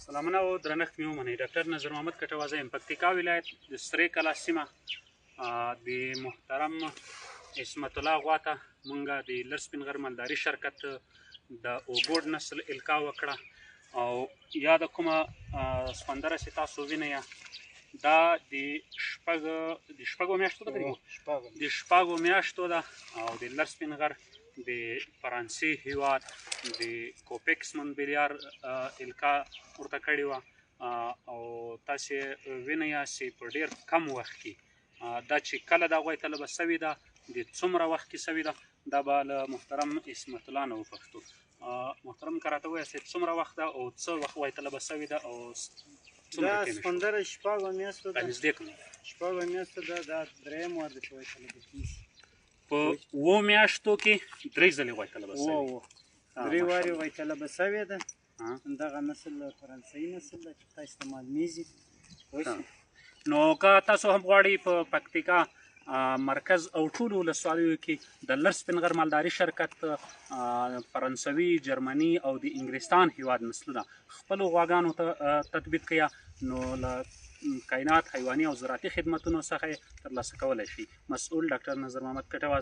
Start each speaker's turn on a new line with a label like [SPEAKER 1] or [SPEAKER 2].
[SPEAKER 1] سلامونه او درنښت مې ومنئ. ډاکټر نظر محمد کټوازه یم. پکتیکا ولایت د سرې کلا سیمه د محترم عصمت الله غوا ته مونږ د لر سپین غر مالداري شرکت د اوګوډ نسل القا وکړه او یا د کومه سپندره چې تاسو وینئ دا د شپږو میاشتو ده او د لر سپین غر د فرانسې هیواد د کوپیکس مونبلیار القا ورته کړې وه او تاسې وینئ چې په ډېر کم وخت کې دا چې کله دا غوی طلبه سوې ده د څومره وخت کې سوې ده دا به له محترم عصمت الله نه وپوښتو. محترم که راته ووایاست څومره وخت ده او څه وخت غوی طلبه سوې ده او
[SPEAKER 2] دا سپندره شپږو میاشتو ده.
[SPEAKER 1] نږدې کړم
[SPEAKER 2] شپږو میاشتو ده. دا درېیم وار ده چې غوی طلبه کېږي.
[SPEAKER 1] په 7 میاشتو کې 3 ځلې غوی طلبه سوې.
[SPEAKER 2] 3 وارې غوی طلبه سوې ده. دغه نسل فرانسوي نسل ده چې تاسو ته معلومیږي.
[SPEAKER 1] نو که تاسو هم غواړئ په پکتیکا مرکز او ټولو ولسوالیو کې د لر سپین غر مالداري شرکت فرانسوي، جرمني او د انګلستان هیواد نسلونه خپلو غواګانو ته تطبیق کړئ نو له کائنات حیواني او زراعتي خدمتونو څخه یې ترلاسه کولی شي. مسؤل ډاکټر نظر محمد کټواز.